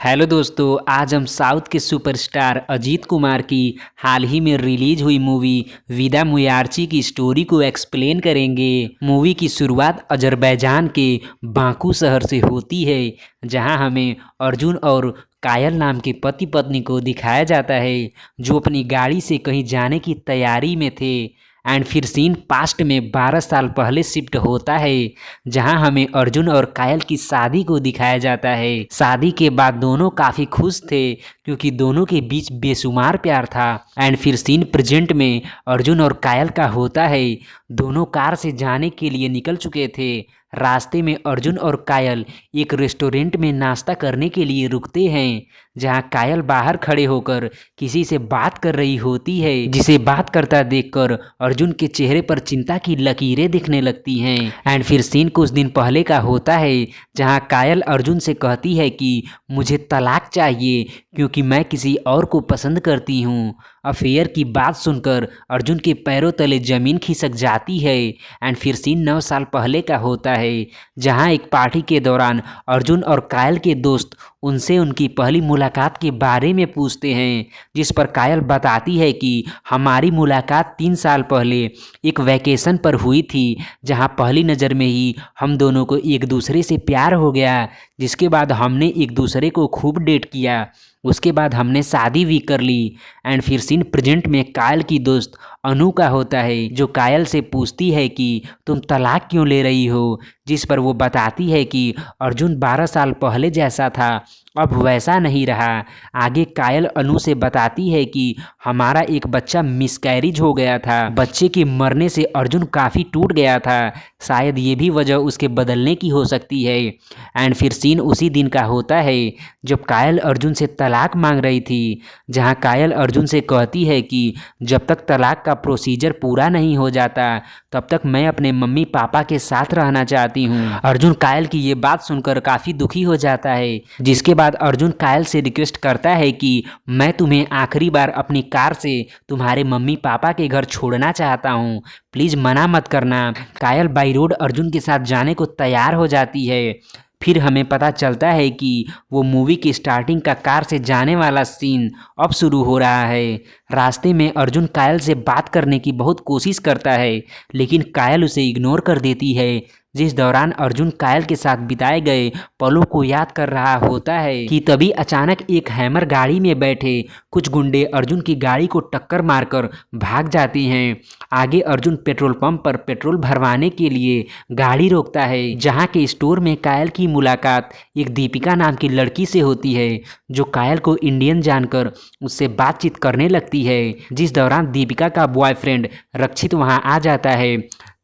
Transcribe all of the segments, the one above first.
Hello दोस्तों, आज हम साउथ के सुपरस्टार अजीत कुमार की हाल ही में रिलीज हुई मूवी विदा मुयार्ची की स्टोरी को एक्सप्लेन करेंगे। मूवी की शुरुआत अजरबैजान के बाकू शहर से होती है, जहां हमें अर्जुन और कायल नाम के पति पत्नी को दिखाया जाता है जो अपनी गाड़ी से कहीं जाने की तैयारी में थे। एंड फिर सीन पास्ट में 12 साल पहले शिफ्ट होता है, जहां हमें अर्जुन और कायल की शादी को दिखाया जाता है। शादी के बाद दोनों काफ़ी खुश थे क्योंकि दोनों के बीच बेशुमार प्यार था। एंड फिर सीन प्रेजेंट में अर्जुन और कायल का होता है। दोनों कार से जाने के लिए निकल चुके थे। रास्ते में अर्जुन और कायल एक रेस्टोरेंट में नाश्ता करने के लिए रुकते हैं, जहां कायल बाहर खड़े होकर किसी से बात कर रही होती है, जिसे बात करता देखकर अर्जुन के चेहरे पर चिंता की लकीरें दिखने लगती हैं। एंड फिर सीन कुछ दिन पहले का होता है, जहां कायल अर्जुन से कहती है कि मुझे तलाक चाहिए क्योंकि मैं किसी और को पसंद करती हूँ। अफेयर की बात सुनकर अर्जुन के पैरों तले जमीन खिसक जाती है। एंड फिर सीन 9 साल पहले का होता है, जहां एक पार्टी के दौरान अर्जुन और कायल के दोस्त उनसे उनकी पहली मुलाकात के बारे में पूछते हैं, जिस पर कायल बताती है कि हमारी मुलाकात 3 साल पहले एक वैकेशन पर हुई थी, जहां पहली नज़र में ही हम दोनों को एक दूसरे से प्यार हो गया, जिसके बाद हमने एक दूसरे को खूब डेट किया। उसके बाद हमने शादी भी कर ली। एंड फिर सीन प्रेजेंट में कायल की दोस्त अनु का होता है, जो कायल से पूछती है कि तुम तलाक क्यों ले रही हो, जिस पर वो बताती है कि अर्जुन 12 साल पहले जैसा था अब वैसा नहीं रहा। आगे कायल अनु से बताती है कि हमारा एक बच्चा मिसकैरेज हो गया था। बच्चे के मरने से अर्जुन काफ़ी टूट गया था, शायद ये भी वजह उसके बदलने की हो सकती है। एंड फिर सीन उसी दिन का होता है जब कायल अर्जुन से तलाक मांग रही थी, जहां कायल अर्जुन से कहती है कि जब तक तलाक का प्रोसीजर पूरा नहीं हो जाता तब तक मैं अपने मम्मी पापा के साथ रहना चाहती हूँ। अर्जुन कायल की ये बात सुनकर काफ़ी दुखी हो जाता है, जिसके बाद अर्जुन कायल से रिक्वेस्ट करता है कि मैं तुम्हें आखिरी बार अपनी कार से तुम्हारे मम्मी पापा के घर छोड़ना चाहता हूँ, प्लीज़ मना मत करना। कायल बाई रोड अर्जुन के साथ जाने को तैयार हो जाती है। फिर हमें पता चलता है कि वो मूवी की स्टार्टिंग का कार से जाने वाला सीन अब शुरू हो रहा है। रास्ते में अर्जुन कायल से बात करने की बहुत कोशिश करता है, लेकिन कायल उसे इग्नोर कर देती है। जिस दौरान अर्जुन कायल के साथ बिताए गए पलों को याद कर रहा होता है कि तभी अचानक एक हैमर गाड़ी में बैठे कुछ गुंडे अर्जुन की गाड़ी को टक्कर मारकर भाग जाते हैं। आगे अर्जुन पेट्रोल पंप पर पेट्रोल भरवाने के लिए गाड़ी रोकता है, जहां के स्टोर में कायल की मुलाकात एक दीपिका नाम की लड़की से होती है, जो कायल को इंडियन जानकर उससे बातचीत करने लगती है। जिस दौरान दीपिका का बॉयफ्रेंड रक्षित वहां आ जाता है।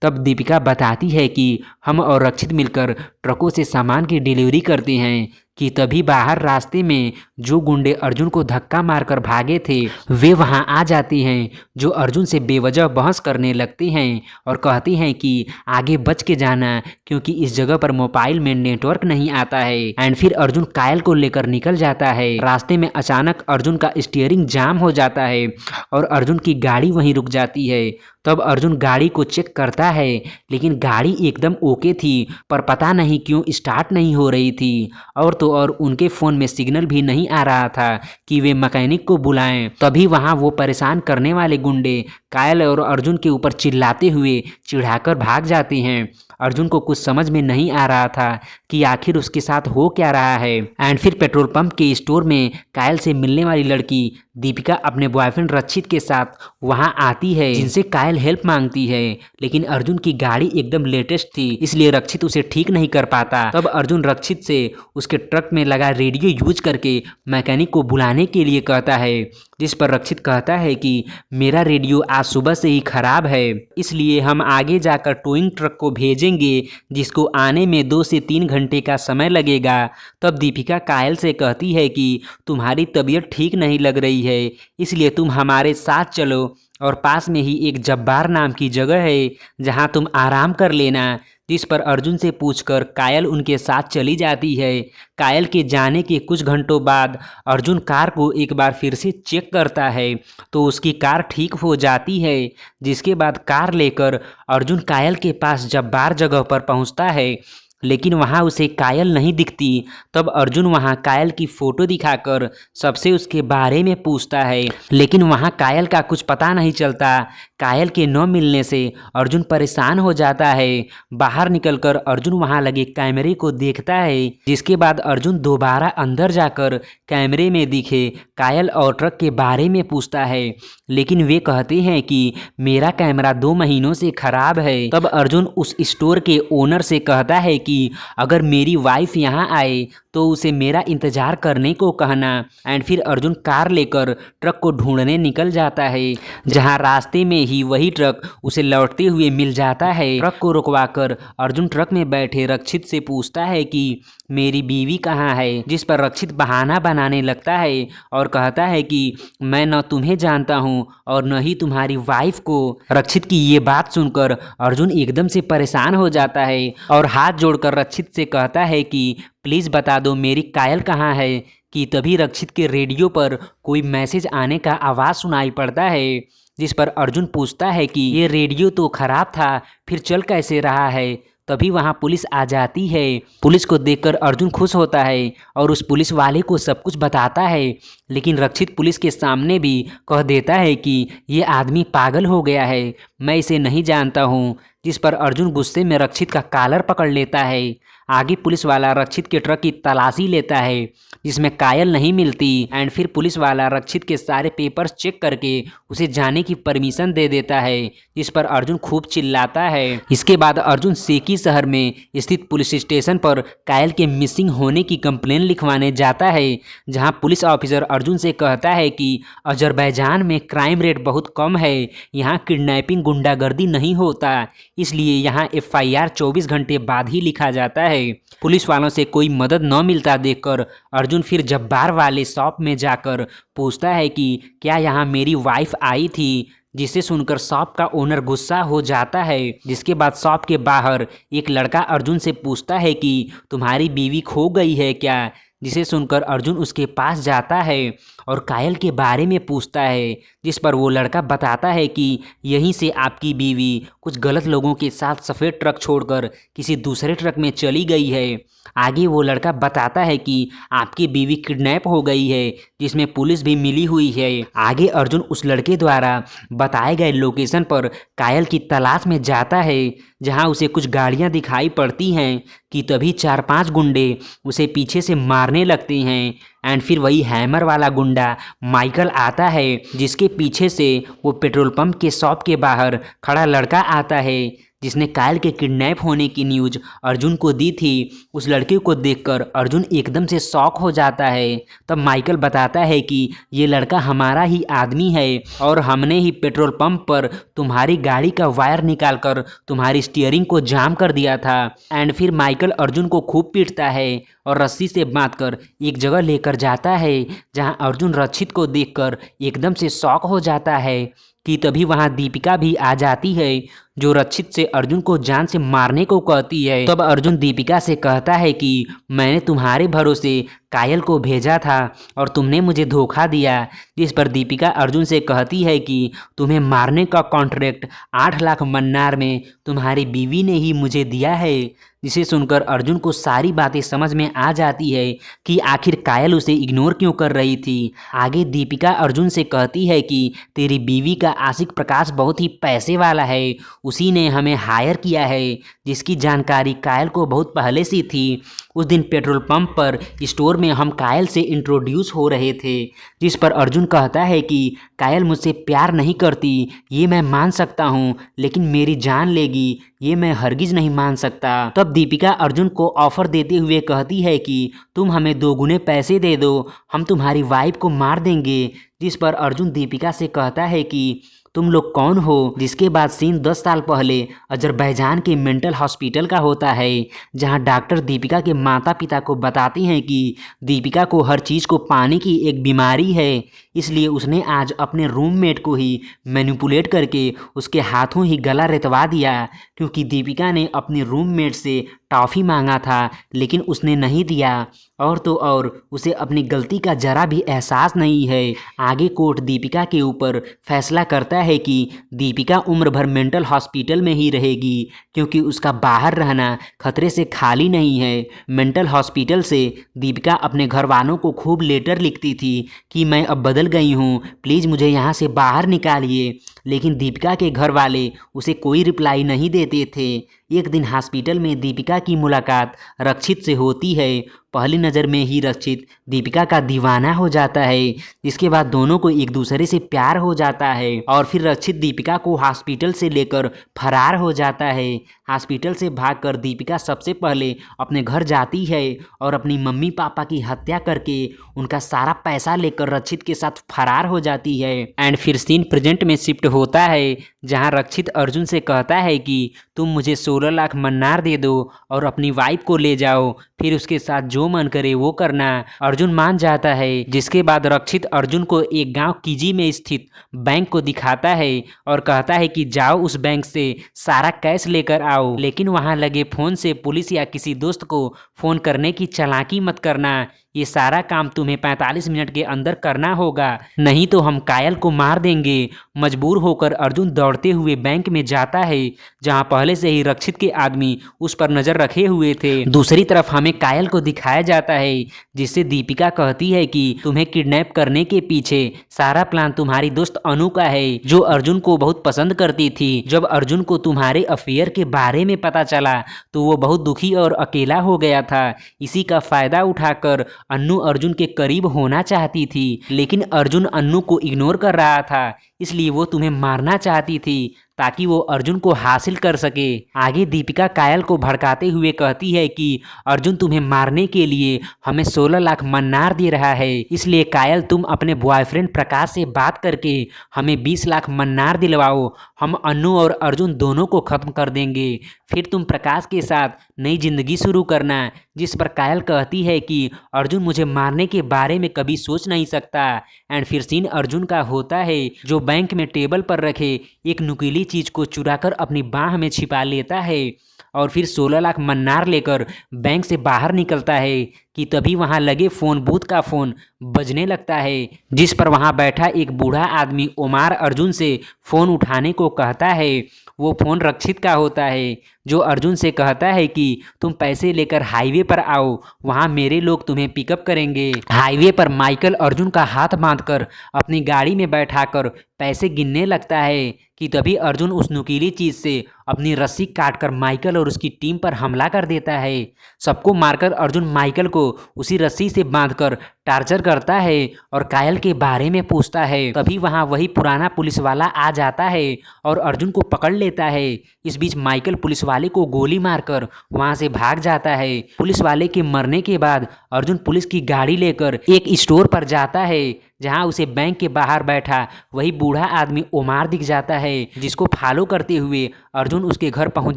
तब दीपिका बताती है कि हम और रक्षित मिलकर ट्रकों से सामान की डिलीवरी करते हैं कि तभी बाहर रास्ते में जो गुंडे अर्जुन को धक्का मारकर भागे थे वे वहां आ जाते हैं, जो अर्जुन से बेवजह बहस करने लगते हैं और कहते हैं कि आगे बच के जाना क्योंकि इस जगह पर मोबाइल में नेटवर्क नहीं आता है। एंड फिर अर्जुन कायल को लेकर निकल जाता है। रास्ते में अचानक अर्जुन का स्टीयरिंग जाम हो जाता है और अर्जुन की गाड़ी वहीं रुक जाती है। तब अर्जुन गाड़ी को चेक करता है, लेकिन गाड़ी एकदम ओके थी, पर पता नहीं क्यों स्टार्ट नहीं हो रही थी। और तो और उनके फ़ोन में सिग्नल भी नहीं आ रहा था कि वे मैकेनिक को बुलाएं। तभी वहां वो परेशान करने वाले गुंडे कायल और अर्जुन के ऊपर चिल्लाते हुए चिढ़ाकर भाग जाते हैं। अर्जुन को कुछ समझ में नहीं आ रहा था कि आखिर उसके साथ हो क्या रहा है। एंड फिर पेट्रोल पंप के स्टोर में कायल से मिलने वाली लड़की दीपिका अपने बॉयफ्रेंड रक्षित के साथ वहां आती है, जिनसे कायल हेल्प मांगती है, लेकिन अर्जुन की गाड़ी एकदम लेटेस्ट थी, इसलिए रक्षित उसे ठीक नहीं कर पाता। तब अर्जुन रक्षित से उसके ट्रक में लगा रेडियो यूज करके मैकेनिक को बुलाने के लिए कहता है, जिस पर रक्षित कहता है कि मेरा रेडियो आज सुबह से ही खराब है, इसलिए हम आगे जाकर टोइंग ट्रक को भेजेंगे, जिसको आने में 2 से 3 घंटे का समय लगेगा। तब दीपिका कायल से कहती है कि तुम्हारी तबीयत ठीक नहीं लग रही है, इसलिए तुम हमारे साथ चलो और पास में ही एक जब्बार नाम की जगह है जहां तुम आराम कर लेना। जिस पर अर्जुन से पूछकर कायल उनके साथ चली जाती है। कायल के जाने के कुछ घंटों बाद अर्जुन कार को एक बार फिर से चेक करता है तो उसकी कार ठीक हो जाती है, जिसके बाद कार लेकर अर्जुन कायल के पास जब्बार जगह पर पहुंचता है, लेकिन वहाँ उसे कायल नहीं दिखती। तब अर्जुन वहाँ कायल की फ़ोटो दिखाकर सबसे उसके बारे में पूछता है, लेकिन वहाँ कायल का कुछ पता नहीं चलता। कायल के न मिलने से अर्जुन परेशान हो जाता है। बाहर निकलकर अर्जुन वहाँ लगे कैमरे को देखता है, जिसके बाद अर्जुन दोबारा अंदर जाकर कैमरे में दिखे कायल और ट्रक के बारे में पूछता है, लेकिन वे कहते हैं कि मेरा कैमरा 2 महीनों से खराब है। तब अर्जुन उस स्टोर के ओनर से कहता है कि अगर मेरी वाइफ यहाँ आए तो उसे मेरा इंतज़ार करने को कहना। एंड फिर अर्जुन कार लेकर ट्रक को ढूंढने निकल जाता है, जहाँ रास्ते में ही वही ट्रक उसे लौटते हुए मिल जाता है। ट्रक को रुकवाकर अर्जुन ट्रक में बैठे रक्षित से पूछता है कि मेरी बीवी कहाँ है, जिस पर रक्षित बहाना बनाने लगता है और कहता है कि मैं न तुम्हें जानता हूँ और न ही तुम्हारी वाइफ को। रक्षित की ये बात सुनकर अर्जुन एकदम से परेशान हो जाता है और हाथ जोड़कर रक्षित से कहता है कि प्लीज़ बता दो मेरी कायल कहाँ है। कि तभी रक्षित के रेडियो पर कोई मैसेज आने का आवाज़ सुनाई पड़ता है, जिस पर अर्जुन पूछता है कि ये रेडियो तो खराब था, फिर चल कैसे रहा है। तभी वहाँ पुलिस आ जाती है। पुलिस को देखकर अर्जुन खुश होता है और उस पुलिस वाले को सब कुछ बताता है, लेकिन रक्षित पुलिस के सामने भी कह देता है कि ये आदमी पागल हो गया है, मैं इसे नहीं जानता हूँ। जिस पर अर्जुन गुस्से में रक्षित का कॉलर पकड़ लेता है। आगे पुलिस वाला रक्षित के ट्रक की तलाशी लेता है, जिसमें कायल नहीं मिलती। एंड फिर पुलिस वाला रक्षित के सारे पेपर्स चेक करके उसे जाने की परमिशन दे देता है, जिस पर अर्जुन खूब चिल्लाता है। इसके बाद अर्जुन सेकी शहर में स्थित पुलिस स्टेशन पर कायल के मिसिंग होने की कंप्लेन लिखवाने जाता है, जहां पुलिस ऑफिसर अर्जुन से कहता है कि अजरबैजान में क्राइम रेट बहुत कम है, यहाँ किडनैपिंग गुंडागर्दी नहीं होता, इसलिए यहाँ FIR 24 घंटे बाद ही लिखा जाता है। पुलिस वालों से कोई मदद न मिलता देखकर अर्जुन फिर जब्बार वाले शॉप में जाकर पूछता है कि क्या यहाँ मेरी वाइफ आई थी, जिसे सुनकर शॉप का ओनर गुस्सा हो जाता है। जिसके बाद शॉप के बाहर एक लड़का अर्जुन से पूछता है कि तुम्हारी बीवी खो गई है क्या, जिसे सुनकर अर्जुन उसके पास जाता है और कायल के बारे में पूछता है, जिस पर वो लड़का बताता है कि यहीं से आपकी बीवी कुछ गलत लोगों के साथ सफ़ेद ट्रक छोड़कर किसी दूसरे ट्रक में चली गई है। आगे वो लड़का बताता है कि आपकी बीवी किडनैप हो गई है, जिसमें पुलिस भी मिली हुई है। आगे अर्जुन उस लड़के द्वारा बताए गए लोकेशन पर कायल की तलाश में जाता है, जहां उसे कुछ गाड़ियां दिखाई पड़ती हैं कि तभी 4-5 गुंडे उसे पीछे से मारने लगते हैं। एंड फिर वही हैमर वाला गुंडा माइकल आता है, जिसके पीछे से वो पेट्रोल पंप के शॉप के बाहर खड़ा लड़का आता है, जिसने कायल के किडनैप होने की न्यूज़ अर्जुन को दी थी। उस लड़के को देखकर अर्जुन एकदम से शॉक हो जाता है। तब माइकल बताता है कि ये लड़का हमारा ही आदमी है और हमने ही पेट्रोल पंप पर तुम्हारी गाड़ी का वायर निकालकर तुम्हारी स्टीयरिंग को जाम कर दिया था। एंड फिर माइकल अर्जुन को खूब पीटता है और रस्सी से बांधकर एक जगह लेकर जाता है, जहां अर्जुन रक्षित को देखकर एकदम से शॉक हो जाता है। कि तभी वहां दीपिका भी आ जाती है, जो रक्षित से अर्जुन को जान से मारने को कहती है। तब अर्जुन दीपिका से कहता है कि मैंने तुम्हारे भरोसे कायल को भेजा था और तुमने मुझे धोखा दिया। जिस पर दीपिका अर्जुन से कहती है कि तुम्हें मारने का कॉन्ट्रैक्ट 8 लाख मन्नार में तुम्हारी बीवी ने ही मुझे दिया है। जिसे सुनकर अर्जुन को सारी बातें समझ में आ जाती है कि आखिर कायल उसे इग्नोर क्यों कर रही थी। आगे दीपिका अर्जुन से कहती है कि तेरी बीवी का आशिक प्रकाश बहुत ही पैसे वाला है, उसी ने हमें हायर किया है, जिसकी जानकारी कायल को बहुत पहले से थी। उस दिन पेट्रोल पंप पर स्टोर में हम कायल से इंट्रोड्यूस हो रहे थे। जिस पर अर्जुन कहता है कि कायल मुझसे प्यार नहीं करती, ये मैं मान सकता हूँ, लेकिन मेरी जान लेगी ये मैं हरगिज़ नहीं मान सकता। तब दीपिका अर्जुन को ऑफर देते हुए कहती है कि तुम हमें 2 गुने पैसे दे दो, हम तुम्हारी वाइफ को मार देंगे। जिस पर अर्जुन दीपिका से कहता है कि तुम लोग कौन हो। जिसके बाद सीन 10 साल पहले अजरबैजान के मेंटल हॉस्पिटल का होता है, जहां डॉक्टर दीपिका के माता पिता को बताते हैं कि दीपिका को हर चीज़ को पाने की एक बीमारी है, इसलिए उसने आज अपने रूममेट को ही मैनिपुलेट करके उसके हाथों ही गला रेतवा दिया, क्योंकि दीपिका ने अपने रूममेट से टॉफ़ी मांगा था, लेकिन उसने नहीं दिया। और तो और उसे अपनी गलती का जरा भी एहसास नहीं है। आगे कोर्ट दीपिका के ऊपर फैसला करता है कि दीपिका उम्र भर मेंटल हॉस्पिटल में ही रहेगी, क्योंकि उसका बाहर रहना खतरे से खाली नहीं है। मेंटल हॉस्पिटल से दीपिका अपने घर वालों को खूब लेटर लिखती थी कि मैं अब बदल गई हूँ, प्लीज़ मुझे यहाँ से बाहर निकालिए। लेकिन दीपिका के घर वाले उसे कोई रिप्लाई नहीं देते थे। एक दिन हॉस्पिटल में दीपिका की मुलाकात रक्षित से होती है। पहली नज़र में ही रक्षित दीपिका का दीवाना हो जाता है, जिसके बाद दोनों को एक दूसरे से प्यार हो जाता है और फिर रक्षित दीपिका को हॉस्पिटल से लेकर फरार हो जाता है। हॉस्पिटल से भागकर दीपिका सबसे पहले अपने घर जाती है और अपनी मम्मी पापा की हत्या करके उनका सारा पैसा लेकर रक्षित के साथ फरार हो जाती है। एंड फिर सीन प्रेजेंट में शिफ्ट होता है, जहां रक्षित अर्जुन से कहता है कि तुम मुझे 16 लाख मन्नार दे दो और अपनी वाइफ को ले जाओ, फिर उसके साथ जो मन करे वो करना। अर्जुन मान जाता है, जिसके बाद रक्षित अर्जुन को एक गांव कीजी में स्थित बैंक को दिखाता है और कहता है कि जाओ उस बैंक से सारा कैश लेकर आओ, लेकिन वहां लगे फोन से पुलिस या किसी दोस्त को फोन करने की चालाकी मत करना। ये सारा काम तुम्हें 45 मिनट के अंदर करना होगा, नहीं तो हम कायल को मार देंगे। मजबूर होकर अर्जुन दौड़ते हुए बैंक में जाता है, जहां पहले से ही रक्षित के आदमी उस पर नजर रखे हुए थे। दूसरी तरफ हमें कायल को दिखाया जाता है, जिससे दीपिका कहती है कि तुम्हें किडनैप करने के पीछे सारा प्लान तुम्हारी दोस्त अनु का है, जो अर्जुन को बहुत पसंद करती थी। जब अर्जुन को तुम्हारे अफेयर के बारे में पता चला तो वो बहुत दुखी और अकेला हो गया था। इसी का फायदा उठाकर अन्नू अर्जुन के करीब होना चाहती थी, लेकिन अर्जुन अन्नू को इग्नोर कर रहा था, इसलिए वो तुम्हें मारना चाहती थी ताकि वो अर्जुन को हासिल कर सके। आगे दीपिका कायल को भड़काते हुए कहती है कि अर्जुन तुम्हें मारने के लिए हमें 16 लाख मन्नार दे रहा है, इसलिए कायल तुम अपने बॉयफ्रेंड प्रकाश से बात करके हमें 20 लाख मन्नार दिलवाओ, हम अन्नू और अर्जुन दोनों को खत्म कर देंगे, फिर तुम प्रकाश के साथ नई जिंदगी शुरू करना। जिस पर कायल कहती है कि अर्जुन मुझे मारने के बारे में कभी सोच नहीं सकता। एंड फिर सीन अर्जुन का होता है, जो बैंक में टेबल पर रखे एक नुकीली चीज को चुराकर अपनी बाह में छिपा लेता है और फिर 16 लाख मन्नार लेकर बैंक से बाहर निकलता है कि तभी वहां लगे फोन बूथ का फोन बजने लगता है, जिस पर वहां बैठा एक बूढ़ा आदमी ओमार अर्जुन से फोन उठाने को कहता है। वो फोन रक्षित का होता है, जो अर्जुन से कहता है कि तुम पैसे लेकर हाईवे पर आओ, वहां मेरे लोग तुम्हें पिकअप करेंगे। हाईवे पर माइकल अर्जुन का हाथ बांधकर अपनी गाड़ी में बैठाकर पैसे गिनने लगता है कि तभी अर्जुन उस नुकीली चीज से अपनी रस्सी काटकर माइकल और उसकी टीम पर हमला कर देता है। सबको मारकर अर्जुन माइकल को उसी रस्सी से बांधकर टार्चर करता है और कायल के बारे में पूछता है। तभी वहां वही पुराना पुलिस वाला आ जाता है और अर्जुन को पकड़ लेता है। इस बीच माइकल पुलिस वाले को गोली मारकर वहां से भाग जाता है। पुलिस वाले के मरने के बाद अर्जुन पुलिस की गाड़ी लेकर एक स्टोर पर जाता है, जहां उसे बैंक के बाहर बैठा वही बूढ़ा आदमी ओमार दिख जाता है, जिसको फॉलो करते हुए अर्जुन उसके घर पहुंच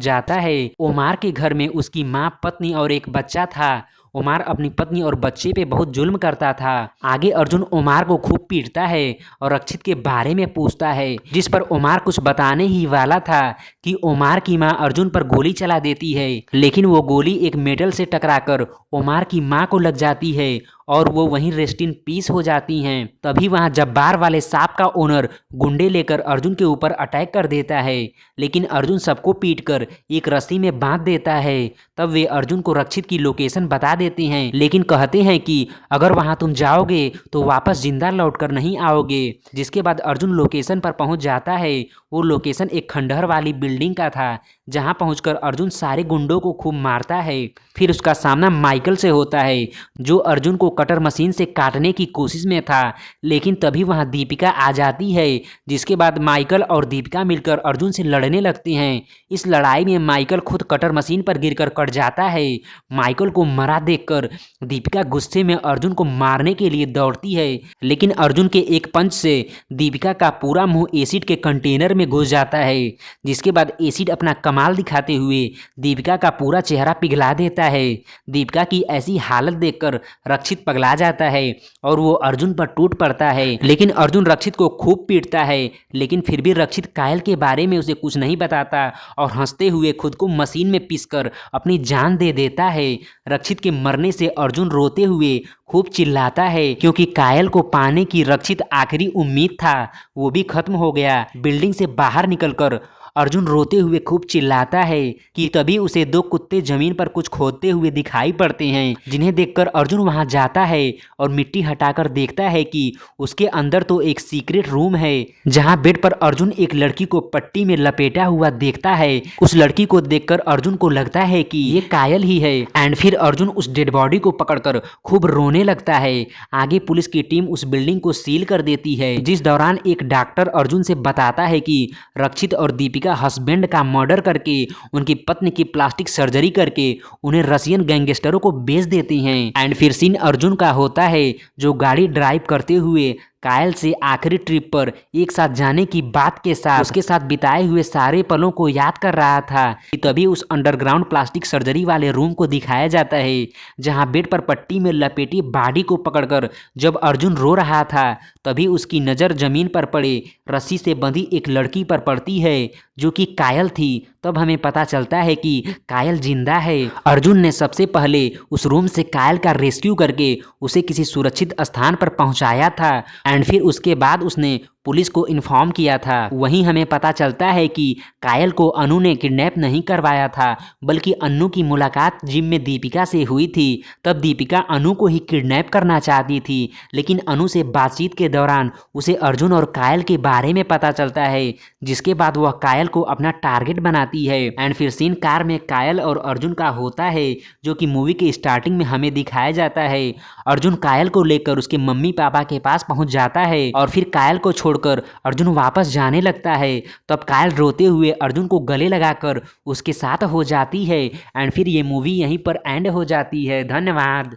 जाता है। ओमार के घर में उसकी माँ, पत्नी और एक बच्चा था। ओमार अपनी पत्नी और बच्चे पे बहुत जुल्म करता था। आगे अर्जुन ओमार को खूब पीटता है और रक्षित के बारे में पूछता है, जिस पर ओमार कुछ बताने ही वाला था कि ओमार की माँ अर्जुन पर गोली चला देती है, लेकिन वो गोली एक मेटल से टकराकर ओमार की माँ को लग जाती है और वो वहीं रेस्ट इन पीस हो जाती हैं। तभी वहां जब्बार वाले सांप का ओनर गुंडे लेकर अर्जुन के ऊपर अटैक कर देता है, लेकिन अर्जुन सबको पीटकर एक रस्सी में बांध देता है। तब वे अर्जुन को रक्षित की लोकेशन बता देते हैं, लेकिन कहते हैं कि अगर वहां तुम जाओगे तो वापस जिंदा लौटकर नहीं आओगे। जिसके बाद अर्जुन लोकेशन पर पहुंच जाता है। वो लोकेशन एक खंडहर वाली बिल्डिंग का था, जहां पहुंचकर अर्जुन सारे गुंडों को खूब मारता है। फिर उसका सामना माइकल से होता है, जो अर्जुन को कटर मशीन से काटने की कोशिश में था, लेकिन तभी वहां दीपिका आ जाती है। जिसके बाद माइकल और दीपिका मिलकर अर्जुन से लड़ने लगती हैं। इस लड़ाई में माइकल खुद कटर मशीन पर गिरकर कट जाता है। माइकल को मरा देखकर दीपिका गुस्से में अर्जुन को मारने के लिए दौड़ती है, लेकिन अर्जुन के एक पंच से दीपिका का पूरा मुंह एसिड के कंटेनर में घुस जाता है। जिसके बाद एसिड अपना कमाल दिखाते हुए दीपिका का पूरा चेहरा पिघला देता है। दीपिका की ऐसी हालत देखकर रक्षित पगला जाता है और वो अर्जुन पर टूट पड़ता है। लेकिन अर्जुन रक्षित को खूब पीटता है, लेकिन फिर भी रक्षित कायल के बारे में उसे कुछ नहीं बताता और हंसते हुए खुद को मशीन में पीसकर अपनी जान दे देता है। रक्षित के मरने से अर्जुन रोते हुए खूब चिल्लाता है क्योंकि कायल को पाने की रक्षित आखिरी उम्मीद था वो भी खत्म हो गया। बिल्डिंग से बाहर निकलकर अर्जुन रोते हुए खूब चिल्लाता है कि तभी उसे दो कुत्ते जमीन पर कुछ खोदते हुए दिखाई पड़ते हैं, जिन्हें देखकर अर्जुन वहां जाता है और मिट्टी हटाकर देखता है कि उसके अंदर तो एक सीक्रेट रूम है जहां बेड पर अर्जुन एक लड़की को पट्टी में लपेटा हुआ देखता है। उस लड़की को देखकर अर्जुन को लगता है कि ये कायल ही है एंड फिर अर्जुन उस डेड बॉडी को पकड़कर खूब रोने लगता है। आगे पुलिस की टीम उस बिल्डिंग को सील कर देती है, जिस दौरान एक डॉक्टर अर्जुन से बताता है कि रक्षित और दीपिका हस्बैंड का मर्डर करके उनकी पत्नी की प्लास्टिक सर्जरी करके उन्हें रशियन गैंगस्टरों को बेच देती हैं। एंड फिर सीन अर्जुन का होता है जो गाड़ी ड्राइव करते हुए कायल से आखिरी ट्रिप पर एक साथ जाने की बात के साथ उसके साथ बिताए हुए सारे पलों को याद कर रहा था कि तभी उस अंडरग्राउंड प्लास्टिक सर्जरी वाले रूम को दिखाया जाता है जहां बेड पर पट्टी में लपेटी बॉडी को पकड़कर जब अर्जुन रो रहा था तभी उसकी नज़र जमीन पर पड़े रस्सी से बंधी एक लड़की पर पड़ती है जो कि कायल थी। तब हमें पता चलता है कि कायल जिंदा है। अर्जुन ने सबसे पहले उस रूम से कायल का रेस्क्यू करके उसे किसी सुरक्षित स्थान पर पहुंचाया था एंड फिर उसके बाद उसने पुलिस को इन्फॉर्म किया था। वहीं हमें पता चलता है कि कायल को अनु ने किडनैप नहीं करवाया था बल्कि अनु की मुलाकात जिम में दीपिका से हुई थी। तब दीपिका अनु को ही किडनैप करना चाहती थी, लेकिन अनु से बातचीत के दौरान उसे अर्जुन और कायल के बारे में पता चलता है, जिसके बाद वह कायल को अपना टारगेट बनाती है। एंड फिर सीन कार में कायल और अर्जुन का होता है जो कि मूवी के स्टार्टिंग में हमें दिखाया जाता है। अर्जुन कायल को लेकर उसके मम्मी पापा के पास पहुंच जाता है और फिर कायल को छोड़कर अर्जुन वापस जाने लगता है। तब कायल रोते हुए अर्जुन को गले लगाकर उसके साथ हो जाती है एंड फिर ये मूवी यहीं पर एंड हो जाती है। धन्यवाद।